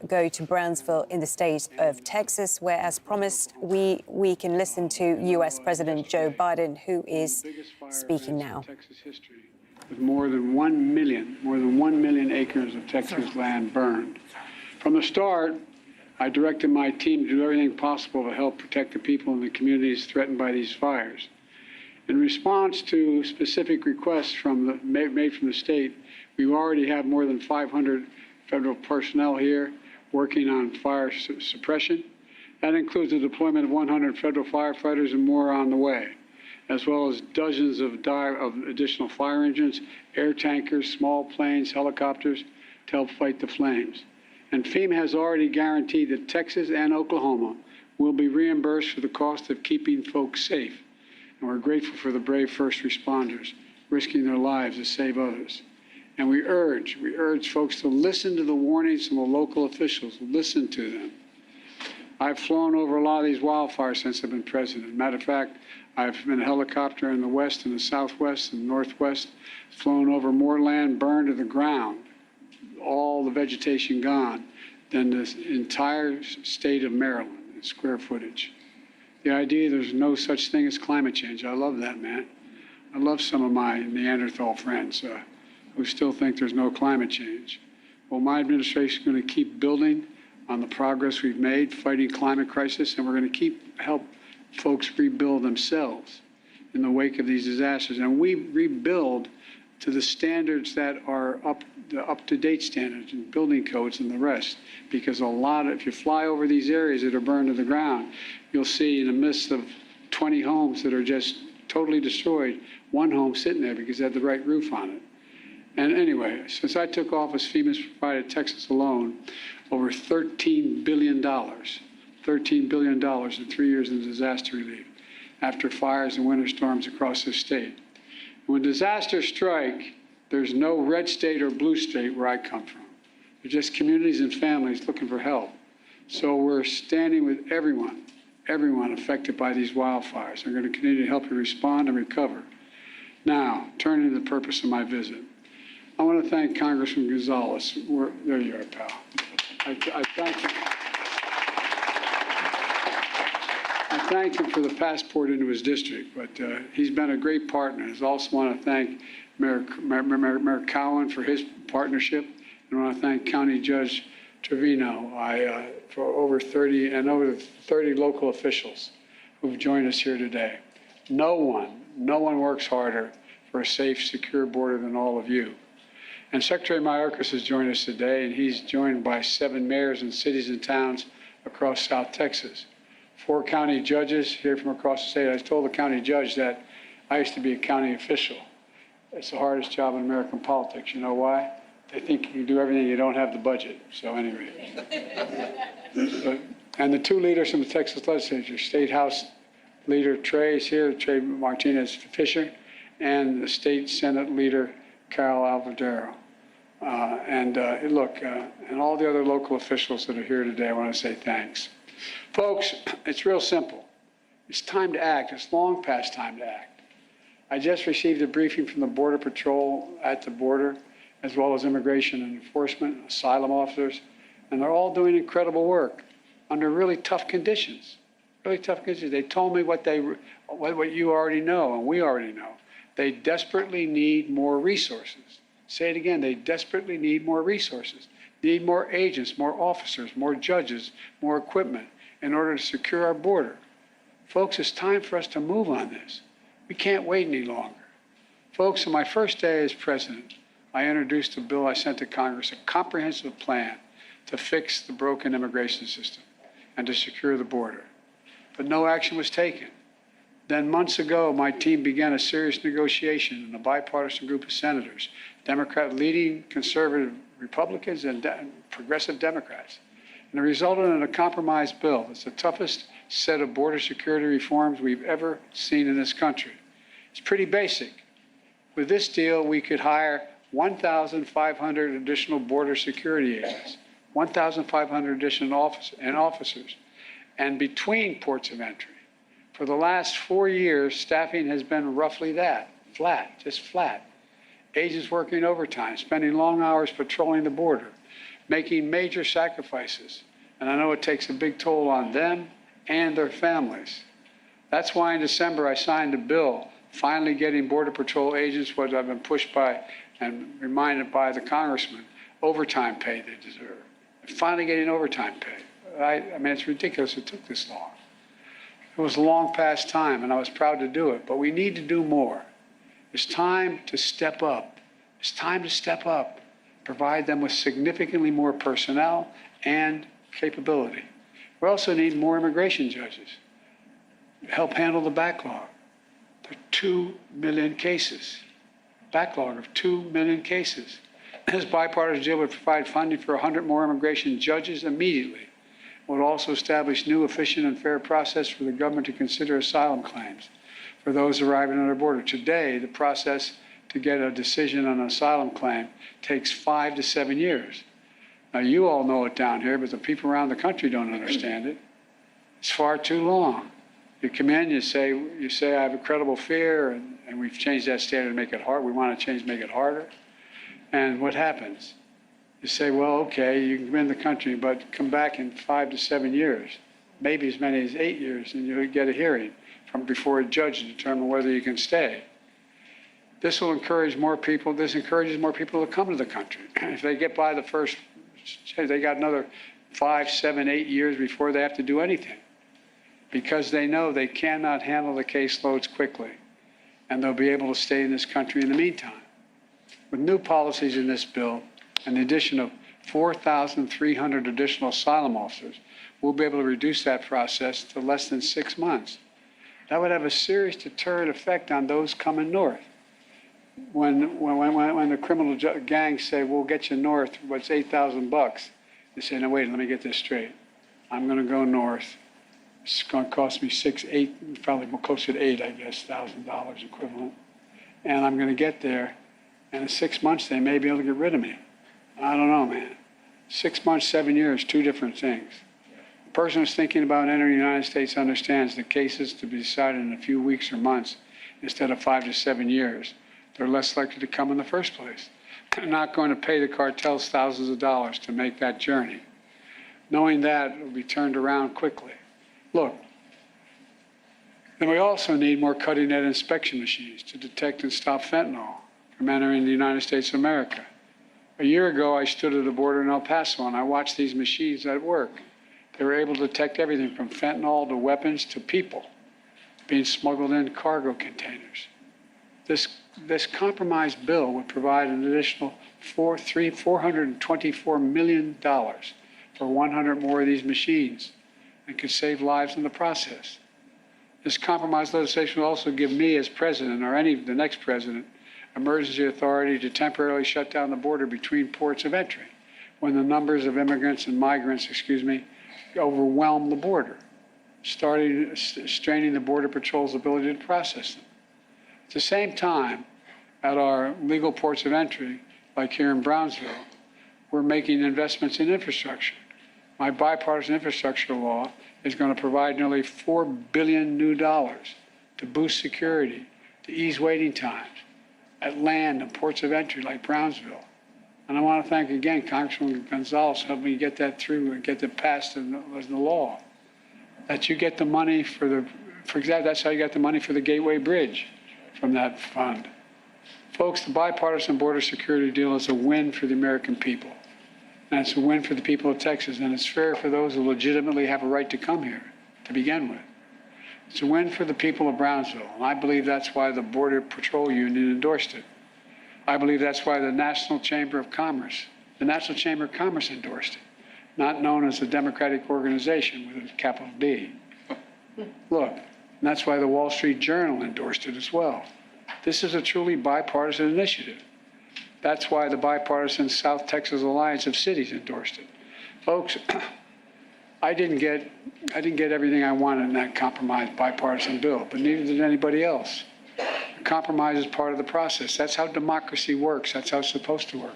Go to Brownsville in the state of Texas, where, as promised, we can listen to U.S. President Joe Biden, who is speaking now. With more than 1 million acres of Texas land burned. From the start, I directed my team to do everything possible to help protect the people in the communities threatened by these fires. In response to specific requests made from the state, we already have more than 500 federal personnel here working on fire suppression. That includes the deployment of 100 federal firefighters and more on the way, as well as dozens of additional fire engines, air tankers, small planes, helicopters to help fight the flames. And FEMA has already guaranteed that Texas and Oklahoma will be reimbursed for the cost of keeping folks safe. And we're grateful for the brave first responders risking their lives to save others. And we urge folks to listen to the warnings from the local officials, listen to them. I've flown over a lot of these wildfires since I've been president. Matter of fact, I've been in a helicopter in the west and the southwest and northwest, flown over more land burned to the ground, all the vegetation gone, than the entire state of Maryland in square footage. The idea there's no such thing as climate change, I love that, man. I love some of my Neanderthal friends who still think there's no climate change. Well, my administration is going to keep building on the progress we've made fighting climate crisis, and we're going to help folks rebuild themselves in the wake of these disasters. And we rebuild to the standards that are up-to-date standards and building codes and the rest, because if you fly over these areas that are burned to the ground, you'll see in the midst of 20 homes that are just totally destroyed, one home sitting there because it had the right roof on it. And anyway, since I took office, FEMA's provided Texas alone over $13 billion in 3 years in disaster relief after fires and winter storms across the state. When disasters strike, there's no red state or blue state where I come from. They're just communities and families looking for help. So we're standing with everyone affected by these wildfires. We're going to continue to help you respond and recover. Now, turning to the purpose of my visit. I want to thank Congressman Gonzalez. There you are, pal. I thank you. I thank him for the passport into his district, but he's been a great partner. I also want to thank Mayor Cowan for his partnership, and I want to thank County Judge Trevino for over 30 local officials who've joined us here today. No one works harder for a safe, secure border than all of you. And Secretary Mayorkas has joined us today, and he's joined by 7 mayors and cities and towns across South Texas. 4 county judges here from across the state. I told the county judge that I used to be a county official. It's the hardest job in American politics. You know why? They think you can do everything, you don't have the budget. So anyway. And the 2 leaders from the Texas legislature, State House Leader Trey is here, Trey Martinez Fisher, and the State Senate Leader, Carol Alvadero. And all the other local officials that are here today, I want to say thanks. Folks, it's real simple. It's time to act. It's long past time to act. I just received a briefing from the Border Patrol at the border, as well as Immigration and Enforcement, asylum officers, and they're all doing incredible work under really tough conditions. Really tough conditions. They told me what you already know, and we already know. They desperately need more resources. Say it again, they desperately need more resources. They need more agents, more officers, more judges, more equipment in order to secure our border. Folks, it's time for us to move on this. We can't wait any longer. Folks, on my first day as president, I introduced a bill I sent to Congress, a comprehensive plan to fix the broken immigration system and to secure the border. But no action was taken. Then months ago, my team began a serious negotiation in a bipartisan group of senators, leading conservative Republicans and progressive Democrats. And it resulted in a compromise bill. It's the toughest set of border security reforms we've ever seen in this country. It's pretty basic. With this deal, we could hire 1,500 additional border security agents, 1,500 additional officers, and between ports of entry. For the last 4 years, staffing has been roughly that, flat, just flat. Agents working overtime, spending long hours patrolling the border, making major sacrifices. And I know it takes a big toll on them and their families. That's why in December I signed a bill finally getting Border Patrol agents what I've been pushed by and reminded by the congressman, overtime pay they deserve. Finally getting overtime pay. I mean, it's ridiculous it took this long. It was long past time, and I was proud to do it, but we need to do more. It's time to step up. It's time to step up, provide them with significantly more personnel and capability. We also need more immigration judges to help handle the backlog. There are 2 million cases, backlog of 2 million cases. This bipartisan deal would provide funding for 100 more immigration judges immediately. It would also establish new, efficient, and fair process for the government to consider asylum claims for those arriving on our border. Today, the process to get a decision on an asylum claim takes 5 to 7 years. Now, you all know it down here, but the people around the country don't understand it. It's far too long. You come in, you say I have a credible fear, and we've changed that standard to make it hard. We want to change, make it harder. And what happens? You say, well, okay, you can come in the country, but come back in 5 to 7 years, maybe as many as 8 years, and you'll get a hearing from before a judge to determine whether you can stay. This will encourage more people. This encourages more people to come to the country. If they get by the first, they got another 5, 7, 8 years before they have to do anything, because they know they cannot handle the caseloads quickly, and they'll be able to stay in this country in the meantime. With new policies in this bill and the addition of 4,300 additional asylum officers, we'll be able to reduce that process to less than 6 months. That would have a serious deterrent effect on those coming north. When the criminal gangs say, we'll get you north, what's $8,000? They say, no, wait, let me get this straight. I'm going to go north. It's going to cost me probably closer to $8,000, I guess, $1,000 equivalent. And I'm going to get there, and in 6 months, they may be able to get rid of me. I don't know, man. 6 months, 7 years, two different things. A person who's thinking about entering the United States understands that cases to be decided in a few weeks or months instead of 5 to 7 years. They're less likely to come in the first place. They're not going to pay the cartels thousands of dollars to make that journey. Knowing that, it will be turned around quickly. Look, then we also need more cutting-edge inspection machines to detect and stop fentanyl from entering the United States of America. A year ago, I stood at the border in El Paso, and I watched these machines at work. They were able to detect everything from fentanyl to weapons to people being smuggled in cargo containers. This compromise bill would provide an additional $424 million for 100 more of these machines and could save lives in the process. This compromise legislation will also give me as president, or the next president, emergency authority to temporarily shut down the border between ports of entry when the numbers of immigrants and migrants, overwhelm the border, straining the Border Patrol's ability to process them. At the same time, at our legal ports of entry, like here in Brownsville, we're making investments in infrastructure. My bipartisan infrastructure law is going to provide nearly $4 billion new dollars to boost security, to ease waiting times at land and ports of entry like Brownsville. And I want to thank again Congressman Gonzalez for helping me get that through and get it passed in the law. That you get the money for example, that's how you got the money for the Gateway Bridge from that fund. Folks, the bipartisan border security deal is a win for the American people. And it's a win for the people of Texas, and it's fair for those who legitimately have a right to come here to begin with. It's a win for the people of Brownsville, and I believe that's why the Border Patrol Union endorsed it. I believe that's why the National Chamber of Commerce endorsed it, not known as a Democratic organization with a capital D. Look, and that's why the Wall Street Journal endorsed it as well. This is a truly bipartisan initiative. That's why the bipartisan South Texas Alliance of Cities endorsed it. Folks, I didn't get everything I wanted in that compromise bipartisan bill, but neither did anybody else. Compromise is part of the process. That's how democracy works. That's how it's supposed to work.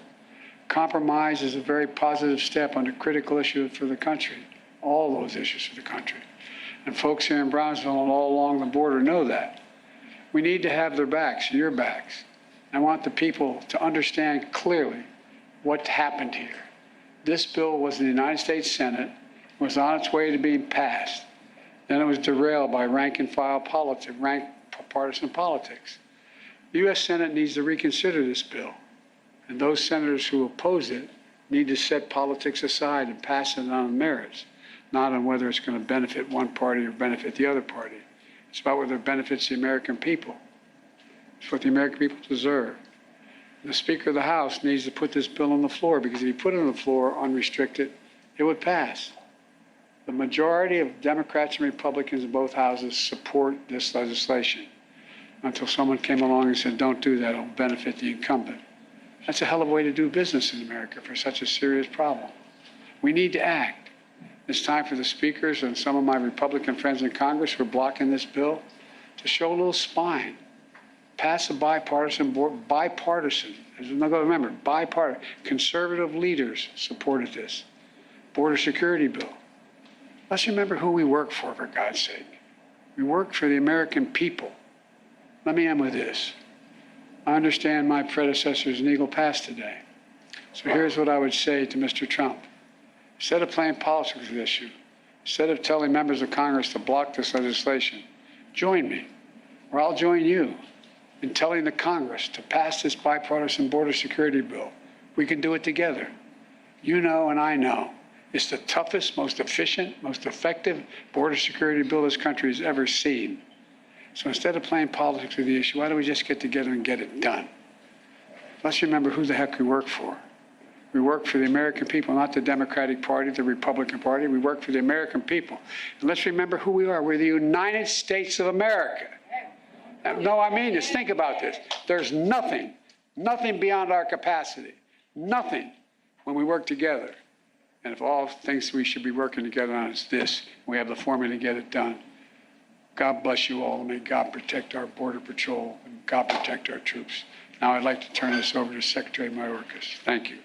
Compromise is a very positive step on a critical issue for the country, all those issues for the country. And folks here in Brownsville and all along the border know that. We need to have their backs, your backs. I want the people to understand clearly what happened here. This bill was in the United States Senate, was on its way to being passed. Then it was derailed by rank-and-file politics, partisan politics. The U.S. Senate needs to reconsider this bill, and those senators who oppose it need to set politics aside and pass it on merits, not on whether it's going to benefit one party or benefit the other party. It's about whether it benefits the American people. It's what the American people deserve. And the Speaker of the House needs to put this bill on the floor, because if he put it on the floor unrestricted, it would pass. The majority of Democrats and Republicans in both houses support this legislation, until someone came along and said, don't do that, it'll benefit the incumbent. That's a hell of a way to do business in America for such a serious problem. We need to act. It's time for the speakers and some of my Republican friends in Congress who are blocking this bill to show a little spine. Pass a bipartisan, remember, bipartisan. Conservative leaders supported this border security bill. Let's remember who we work for God's sake. We work for the American people. Let me end with this. I understand my predecessor's an Eagle Pass today. So here's what I would say to Mr. Trump. Instead of playing politics with this issue, instead of telling members of Congress to block this legislation, join me, or I'll join you in telling the Congress to pass this bipartisan border security bill. We can do it together. You know and I know it's the toughest, most efficient, most effective border security bill this country has ever seen. So instead of playing politics with the issue, why don't we just get together and get it done? Let's remember who the heck we work for. We work for the American people, not the Democratic Party, the Republican Party. We work for the American people. And let's remember who we are. We're the United States of America. No, I mean this. Think about this. There's nothing beyond our capacity. Nothing when we work together. And if all things we should be working together on is this, we have the formula to get it done. God bless you all, and may God protect our Border Patrol, and God protect our troops. Now I'd like to turn this over to Secretary Mayorkas. Thank you.